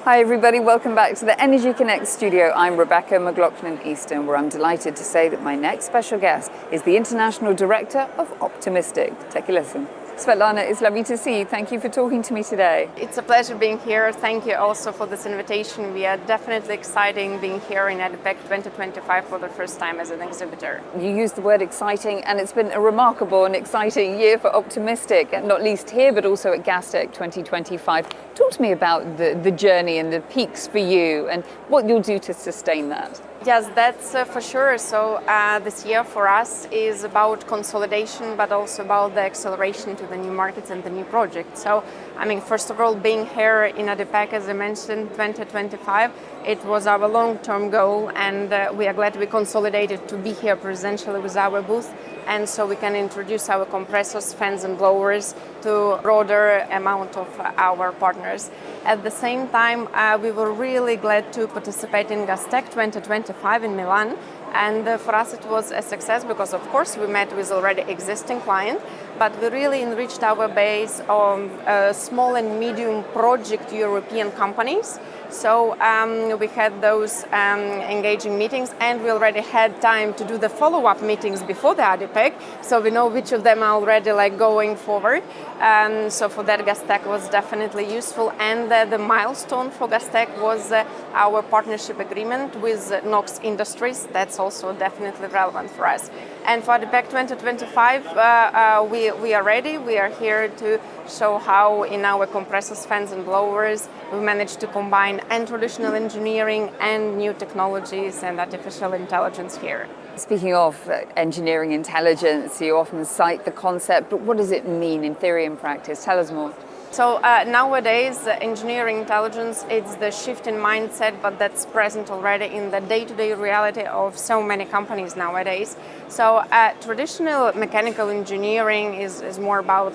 Hi everybody, welcome back to the Energy Connect studio. I'm Rebecca McLaughlin-Easton, where I'm delighted to say that my next special guest is the International Director of Optimistic. Take a listen. Svetlana, it's lovely to see you. Thank you for talking to me today. It's a pleasure being here. Thank you also for this invitation. We are definitely excited being here in ADIPEC 2025 for the first time as an exhibitor. You used the word exciting, and it's been a remarkable and exciting year for Optimistic, and not least here, but also at GasTech 2025. Talk to me about the journey and the peaks for you and what you'll do to sustain that. Yes, that's for sure. So this year for us is about consolidation, but also about the acceleration to the new markets and the new projects. So, first of all, being here in ADIPEC, as I mentioned, 2025, it was our long-term goal, and we are glad we consolidated to be here presentially with our booth, and so we can introduce our compressors, fans and blowers to a broader amount of our partners. At the same time, we were really glad to participate in GasTech 2025 in Milan. And for us it was a success because, of course, we met with already existing clients, but we really enriched our base of small and medium project European companies. So we had those engaging meetings, and we already had time to do the follow-up meetings before the ADIPEC, so we know which of them are already going forward. So for that, GasTech was definitely useful, and the milestone for GasTech was our partnership agreement with Nox Industries. That's also definitely relevant for us. And for ADIPEC 2025, we are ready. We are here to show how in our compressors, fans and blowers we managed to combine and traditional engineering and new technologies and artificial intelligence here. Speaking of engineering intelligence, you often cite the concept, but what does it mean in theory and practice? Tell us more. So nowadays, engineering intelligence, it's the shift in mindset, but that's present already in the day-to-day reality of so many companies nowadays. So traditional mechanical engineering is more about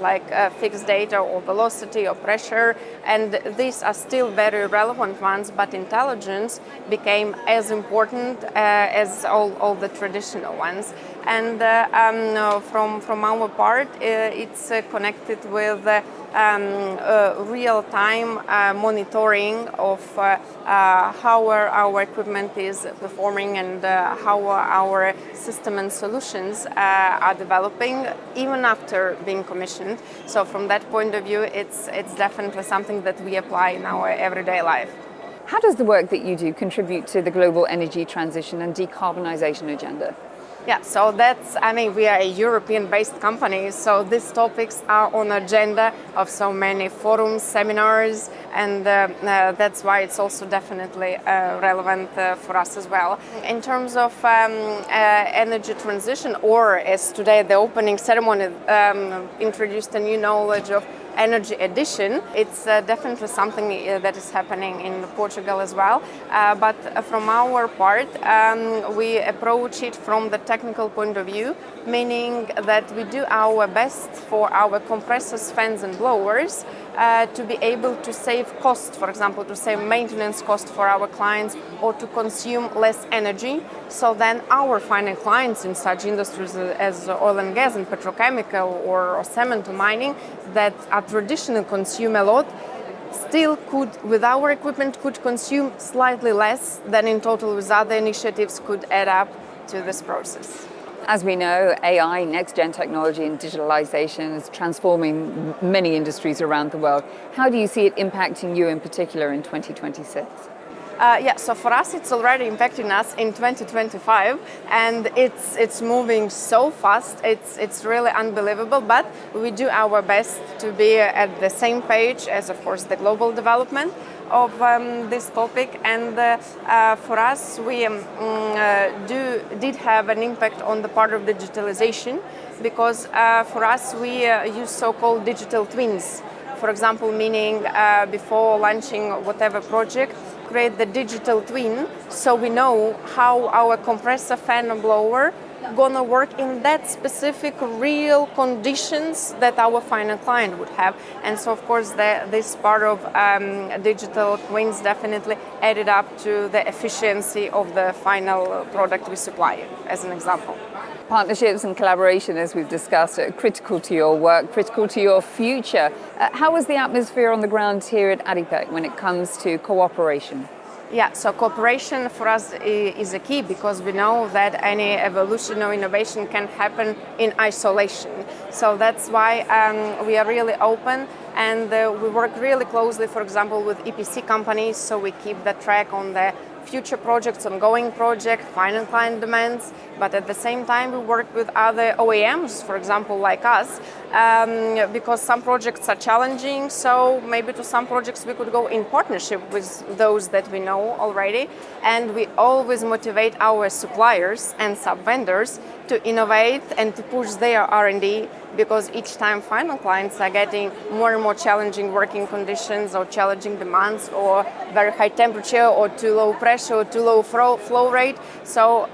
fixed data or velocity or pressure, and these are still very relevant ones, but intelligence became as important as all the traditional ones. And from our part, it's connected with real-time monitoring of how our equipment is performing and how our system and solutions are developing even after being commissioned. So from that point of view, it's definitely something that we apply in our everyday life. How does the work that you do contribute to the global energy transition and decarbonization agenda? Yeah, so that's, we are a European-based company, so these topics are on agenda of so many forums, seminars, and that's why it's also definitely relevant for us as well. In terms of energy transition, or as today the opening ceremony introduced a new knowledge of energy addition, it's definitely something that is happening in Portugal as well. But from our part, we approach it from the technical point of view, meaning that we do our best for our compressors, fans and blowers to be able to save cost, for example, to save maintenance cost for our clients or to consume less energy. So then our final clients in such industries as oil and gas and petrochemical or cement or mining that are traditionally consume a lot, still could, with our equipment, could consume slightly less than in total with other initiatives could add up to this process. As we know, AI, next-gen technology and digitalization is transforming many industries around the world. How do you see it impacting you in particular in 2026? So for us, it's already impacting us in 2025, and it's moving so fast. It's really unbelievable, but we do our best to be at the same page as, of course, the global development of this topic. And for us, we did have an impact on the part of digitalization, because for us, we use so-called digital twins. For example, meaning before launching whatever project, create the digital twin so we know how our compressor, fan and blower gonna work in that specific real conditions that our final client would have. And so of course this part of digital twins definitely added up to the efficiency of the final product we supply, as an example. Partnerships and collaboration, as we've discussed, are critical to your work, critical to your future. How is the atmosphere on the ground here at ADIPEC when it comes to cooperation? Yeah, so cooperation for us is a key because we know that any evolution or innovation can happen in isolation. So that's why we are really open and we work really closely, for example, with EPC companies, so we keep the track on the future projects, ongoing project, final client demands, but at the same time we work with other OEMs, for example, like us, because some projects are challenging, so maybe to some projects we could go in partnership with those that we know already, and we always motivate our suppliers and sub-vendors to innovate and to push their R&D, because each time final clients are getting more and more challenging working conditions or challenging demands or very high temperature or too low pressure or too low flow rate. So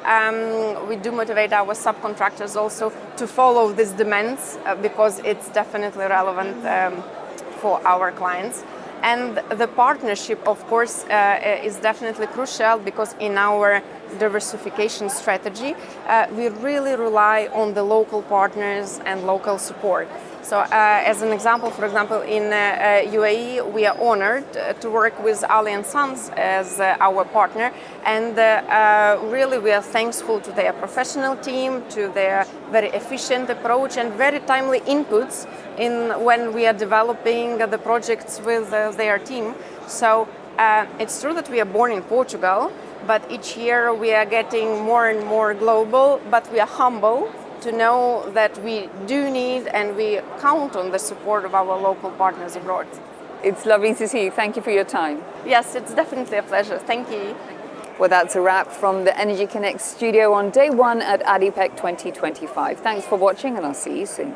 we do motivate our subcontractors also to follow these demands because it's definitely relevant for our clients. And the partnership, of course, is definitely crucial because in our diversification strategy, we really rely on the local partners and local support. So as an example, for example, in UAE, we are honored to work with Ali & Sons as our partner, and really we are thankful to their professional team, to their very efficient approach and very timely inputs in when we are developing the projects with their team. So it's true that we are born in Portugal, but each year we are getting more and more global, but we are humble to know that we do need and we count on the support of our local partners abroad. It's lovely to see you. Thank you for your time. Yes, it's definitely a pleasure. Thank you. Well, that's a wrap from the Energy Connect studio on day one at ADIPEC 2025. Thanks for watching, and I'll see you soon.